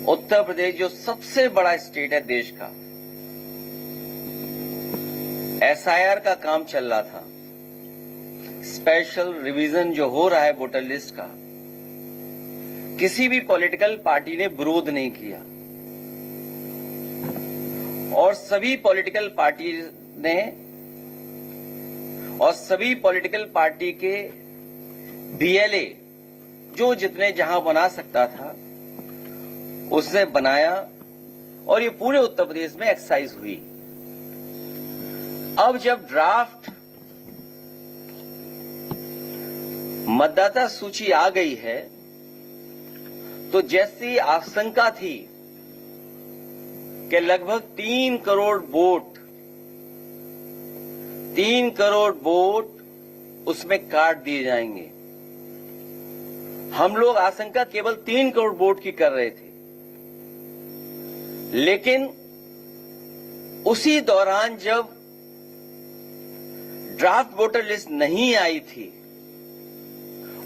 उत्तर प्रदेश जो सबसे बड़ा स्टेट है देश का, एसआईआर का काम चल रहा था, स्पेशल रिवीजन जो हो रहा है वोटर लिस्ट का, किसी भी पॉलिटिकल पार्टी ने विरोध नहीं किया और सभी पॉलिटिकल पार्टी के बीएलए जो जितने जहां बना सकता था उसने बनाया और ये पूरे उत्तर प्रदेश में एक्सरसाइज हुई। अब जब ड्राफ्ट मतदाता सूची आ गई है तो जैसी आशंका थी कि लगभग 3 करोड़ वोट उसमें काट दिए जाएंगे। हम लोग आशंका केवल 3 करोड़ वोट की कर रहे थे, लेकिन उसी दौरान जब ड्राफ्ट वोटर लिस्ट नहीं आई थी,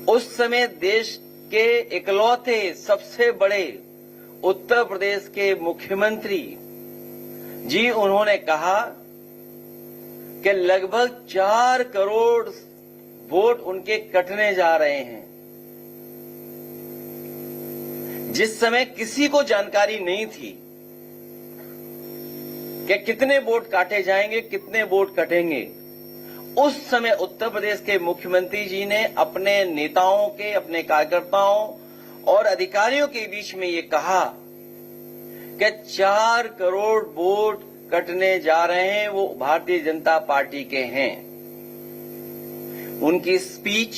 उस समय देश के इकलौते सबसे बड़े उत्तर प्रदेश के मुख्यमंत्री जी उन्होंने कहा कि लगभग 4 करोड़ वोट उनके कटने जा रहे हैं। जिस समय किसी को जानकारी नहीं थी कि कितने वोट काटे जाएंगे, कितने वोट कटेंगे, उस समय उत्तर प्रदेश के मुख्यमंत्री जी ने अपने नेताओं के, अपने कार्यकर्ताओं और अधिकारियों के बीच में ये कहा कि 4 करोड़ वोट कटने जा रहे हैं, वो भारतीय जनता पार्टी के हैं। उनकी स्पीच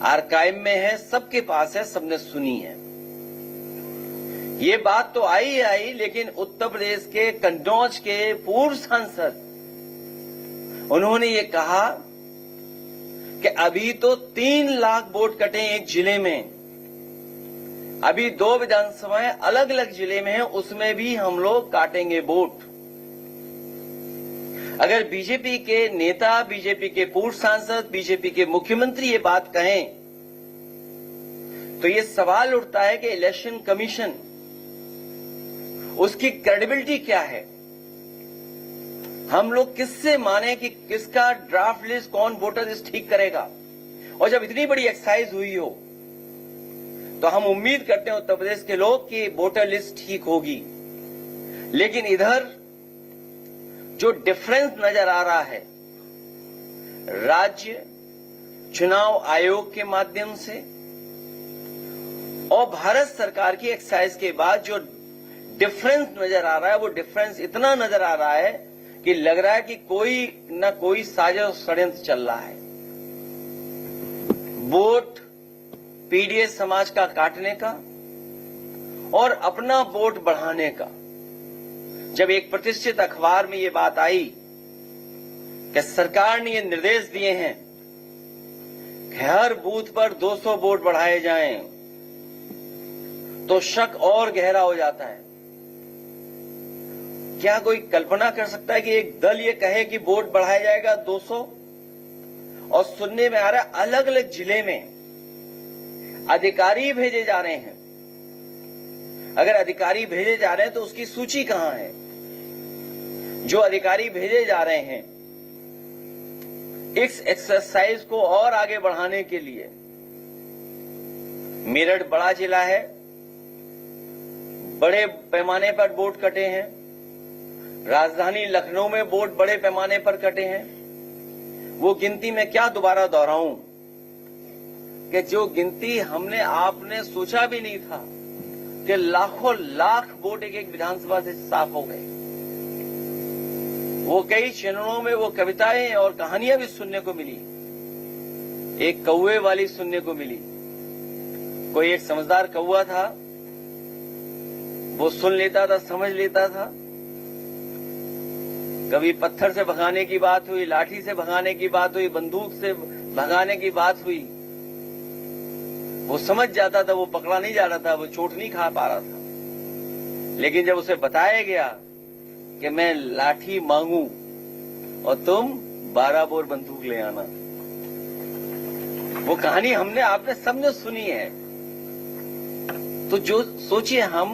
आर्काइव में है, सबके पास है, सबने सुनी है। ये बात तो आई, लेकिन उत्तर प्रदेश के कन्नौज के पूर्व सांसद उन्होंने ये कहा कि अभी तो 3 लाख वोट कटे एक जिले में, अभी 2 विधानसभाएं अलग अलग जिले में हैं, उसमें भी हम लोग काटेंगे वोट। अगर बीजेपी के नेता, बीजेपी के पूर्व सांसद, बीजेपी के मुख्यमंत्री ये बात कहें तो ये सवाल उठता है कि इलेक्शन कमीशन, उसकी क्रेडिबिलिटी क्या है? हम लोग किससे माने कि किसका ड्राफ्ट लिस्ट, कौन वोटर लिस्ट ठीक करेगा? और जब इतनी बड़ी एक्सरसाइज हुई हो तो हम उम्मीद करते हैं उत्तर प्रदेश के लोग कि वोटर लिस्ट ठीक होगी। लेकिन इधर जो डिफरेंस नजर आ रहा है राज्य चुनाव आयोग के माध्यम से और भारत सरकार की एक्सरसाइज के बाद जो डिफरेंस नजर आ रहा है, वो डिफरेंस इतना नजर आ रहा है कि लग रहा है कि कोई न कोई साजिश षड्यंत्र चल रहा है। वोट पीडीएस समाज का काटने का और अपना वोट बढ़ाने का। जब एक प्रतिष्ठित अखबार में ये बात आई कि सरकार ने ये निर्देश दिए हैं कि हर बूथ पर 200 वोट बढ़ाए जाएं, तो शक और गहरा हो जाता है। क्या कोई कल्पना कर सकता है कि एक दल ये कहे कि वोट बढ़ाया जाएगा 200, और सुनने में आ रहा है अलग अलग जिले में अधिकारी भेजे जा रहे हैं। अगर अधिकारी भेजे जा रहे हैं तो उसकी सूची कहां है? जो अधिकारी भेजे जा रहे हैं इस एक्सरसाइज को और आगे बढ़ाने के लिए, मेरठ बड़ा जिला है, बड़े पैमाने पर वोट कटे हैं, राजधानी लखनऊ में वोट बड़े पैमाने पर कटे हैं। वो गिनती मैं क्या दोबारा दोहराऊं कि जो गिनती आपने सोचा भी नहीं था कि लाखों लाख वोट एक विधानसभा से साफ हो गए। वो कई चरणों में वो कविताएं और कहानियां भी सुनने को मिली। एक कौवे वाली सुनने को मिली। कोई एक समझदार कौवा था, वो सुन लेता था, समझ लेता था। कभी पत्थर से भगाने की बात हुई, लाठी से भगाने की बात हुई, बंदूक से भगाने की बात हुई, वो समझ जाता था, वो पकड़ा नहीं जा रहा था, वो चोट नहीं खा पा रहा था। लेकिन जब उसे बताया गया कि मैं लाठी मांगू और तुम 12 बोर बंदूक ले आना, वो कहानी आपने सबने सुनी है। तो जो सोचिए, हम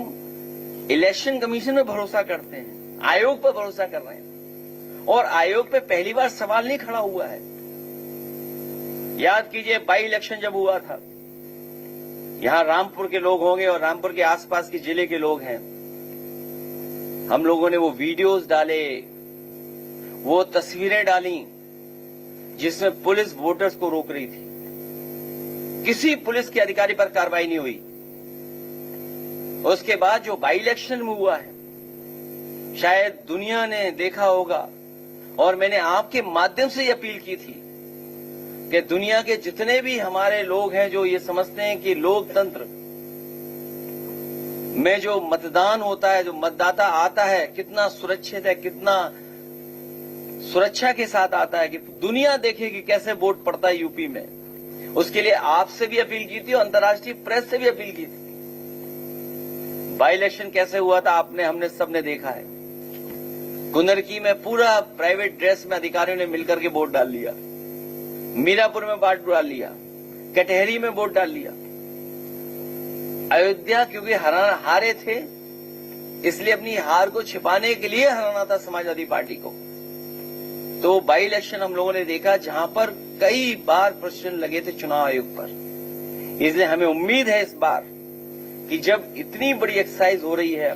इलेक्शन कमीशन में भरोसा करते हैं, आयोग पर भरोसा कर रहे हैं, और आयोग पे पहली बार सवाल नहीं खड़ा हुआ है। याद कीजिए, बाई इलेक्शन जब हुआ था, यहां रामपुर के लोग होंगे और रामपुर के आसपास के जिले के लोग हैं, हम लोगों ने वो वीडियोस डाले, वो तस्वीरें डाली जिसमें पुलिस वोटर्स को रोक रही थी। किसी पुलिस के अधिकारी पर कार्रवाई नहीं हुई। उसके बाद जो बाई इलेक्शन में हुआ है, शायद दुनिया ने देखा होगा, और मैंने आपके माध्यम से ये अपील की थी कि दुनिया के जितने भी हमारे लोग हैं जो ये समझते हैं कि लोकतंत्र में जो मतदान होता है, जो मतदाता आता है, कितना सुरक्षित है, कितना सुरक्षा के साथ आता है, कि दुनिया देखे कि कैसे वोट पड़ता है यूपी में। उसके लिए आपसे भी अपील की थी और अंतर्राष्ट्रीय प्रेस से भी अपील की थी। बाई इलेक्शन कैसे हुआ था आपने, हमने सबने देखा है। कुंदरकी में पूरा प्राइवेट ड्रेस में अधिकारियों ने मिलकर के वोट डाल लिया, मीरापुर में वोट डाल लिया, कटहरी में वोट डाल लिया। अयोध्या क्योंकि हारे थे, इसलिए अपनी हार को छिपाने के लिए हराना था समाजवादी पार्टी को। तो बाई इलेक्शन हम लोगों ने देखा जहां पर कई बार प्रश्न लगे थे चुनाव आयोग पर। इसलिए हमें उम्मीद है इस बार कि जब इतनी बड़ी एक्सरसाइज हो रही है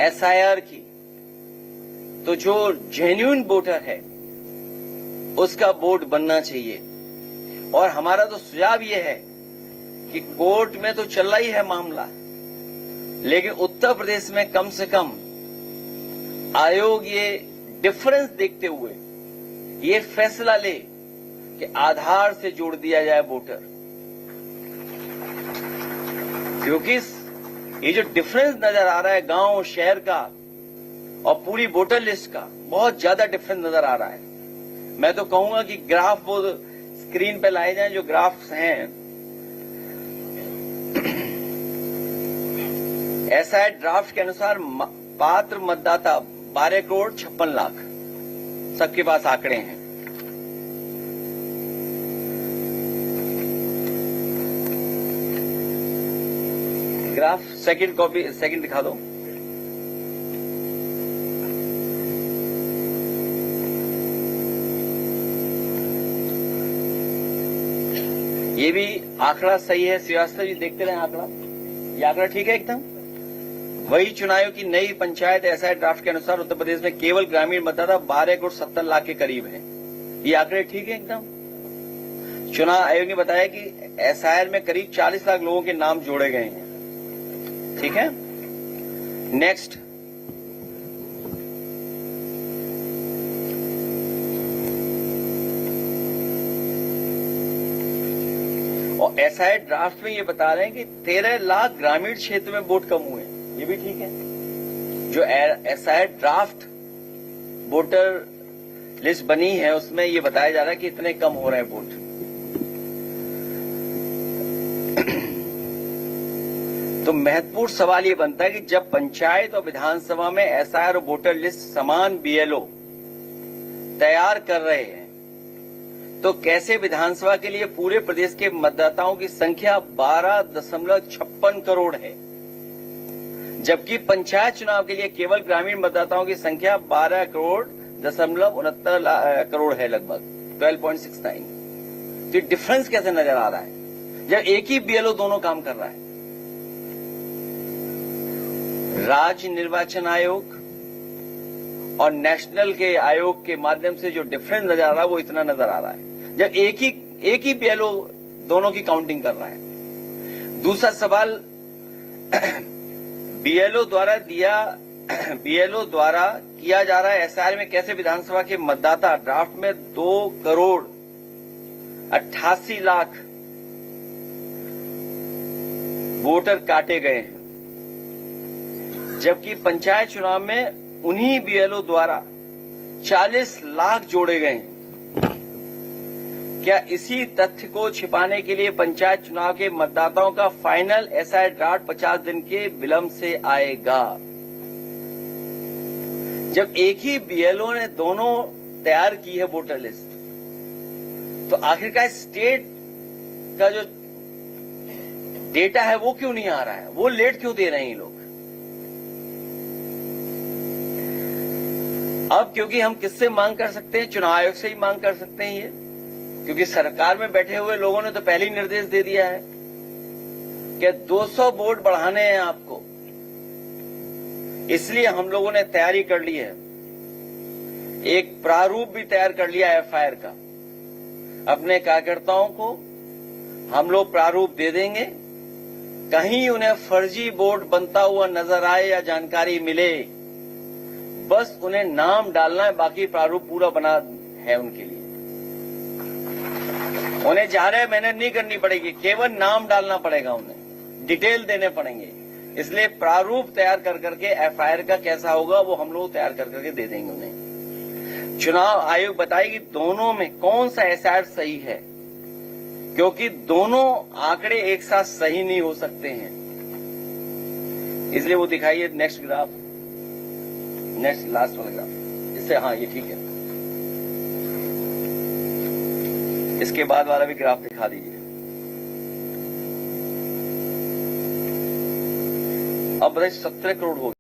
एसआईआर की, तो जो जेन्युइन वोटर है उसका वोट बनना चाहिए। और हमारा तो सुझाव ये है कि कोर्ट में तो चल रहा ही है मामला, लेकिन उत्तर प्रदेश में कम से कम आयोग ये डिफरेंस देखते हुए ये फैसला ले कि आधार से जोड़ दिया जाए वोटर। क्योंकि ये जो डिफरेंस नजर आ रहा है गांव शहर का और पूरी वोटर लिस्ट का, बहुत ज्यादा डिफरेंस नजर आ रहा है। मैं तो कहूंगा कि ग्राफ वो स्क्रीन पे लाए जाएं, जो ग्राफ्स हैं। ऐसा ड्राफ्ट के अनुसार पात्र मतदाता 12 करोड़ 56 लाख, सबके पास आंकड़े हैं। ग्राफ सेकंड कॉपी, सेकंड दिखा दो। ये भी आंकड़ा सही है, श्रीवास्तव जी देखते रहे आंकड़ा, ये आंकड़ा ठीक है एकदम। वही चुनाव आयोग की नई पंचायत एसआई ड्राफ्ट के अनुसार उत्तर प्रदेश में केवल ग्रामीण मतदाता 12 करोड़ 70 लाख के करीब है। ये आंकड़े ठीक है एकदम। चुनाव आयोग ने बताया कि एसआईआर में करीब 40 लाख लोगों के नाम जोड़े गए हैं। ठीक है, नेक्स्ट। और एसआई ड्राफ्ट में ये बता रहे हैं कि 13 लाख ग्रामीण क्षेत्र में वोट कम हुए, ये भी ठीक है। जो एसआई ड्राफ्ट वोटर लिस्ट बनी है उसमें ये बताया जा रहा है कि इतने कम हो रहे हैं वोट। तो महत्वपूर्ण सवाल ये बनता है कि जब पंचायत और विधानसभा में एसआईआर और वोटर लिस्ट समान बीएलओ तैयार कर रहे हैं, तो कैसे विधानसभा के लिए पूरे प्रदेश के मतदाताओं की संख्या 12.56 करोड़ है, जबकि पंचायत चुनाव के लिए केवल ग्रामीण मतदाताओं की संख्या 12 करोड़ 69 करोड़ है, लगभग 12.69। तो डिफरेंस कैसे नजर आ रहा है जब एक ही बीएलओ दोनों काम कर रहा है? राज्य निर्वाचन आयोग और नेशनल के आयोग के माध्यम से जो डिफरेंस नजर आ रहा है वो इतना नजर आ रहा है, जब एक ही बीएलओ दोनों की काउंटिंग कर रहा है। दूसरा सवाल, बीएलओ द्वारा किया जा रहा है एसआईआर में कैसे विधानसभा के मतदाता ड्राफ्ट में 2 करोड़ 88 लाख वोटर काटे गए हैं, जबकि पंचायत चुनाव में उन्हीं बीएलओ द्वारा 40 लाख जोड़े गए हैं। क्या इसी तथ्य को छिपाने के लिए पंचायत चुनाव के मतदाताओं का फाइनल एसआई ड्राफ्ट 50 दिन के विलंब से आएगा? जब एक ही बीएलओ ने दोनों तैयार की है वोटर लिस्ट, तो आखिरकार स्टेट का जो डेटा है वो क्यों नहीं आ रहा है, वो लेट क्यों दे रहे हैं ये लोग। अब क्योंकि हम किससे मांग कर सकते हैं, चुनाव आयोग से ही मांग कर सकते हैं ये, क्योंकि सरकार में बैठे हुए लोगों ने तो पहले ही निर्देश दे दिया है कि 200 वोट बढ़ाने हैं आपको। इसलिए हम लोगों ने तैयारी कर ली है, एक प्रारूप भी तैयार कर लिया एफआईआर का। अपने कार्यकर्ताओं को हम लोग प्रारूप दे देंगे, कहीं उन्हें फर्जी वोट बनता हुआ नजर आए या जानकारी मिले, बस उन्हें नाम डालना है, बाकी प्रारूप पूरा बना है उनके लिए। उन्हें ज्यादा मेहनत नहीं करनी पड़ेगी, केवल नाम डालना पड़ेगा, उन्हें डिटेल देने पड़ेंगे। इसलिए प्रारूप तैयार कर करके एफआईआर का कैसा होगा वो हम लोग तैयार कर करके दे देंगे उन्हें। चुनाव आयोग बताएगी दोनों में कौन सा एफआईआर सही है, क्योंकि दोनों आंकड़े एक साथ सही नहीं हो सकते हैं। इसलिए वो दिखाइए नेक्स्ट ग्राफ, नेक्स्ट लास्ट वाला ग्राफ, इससे हाँ ये ठीक है। इसके बाद वाला भी ग्राफ दिखा दीजिए। अब 17 करोड़ हो गए।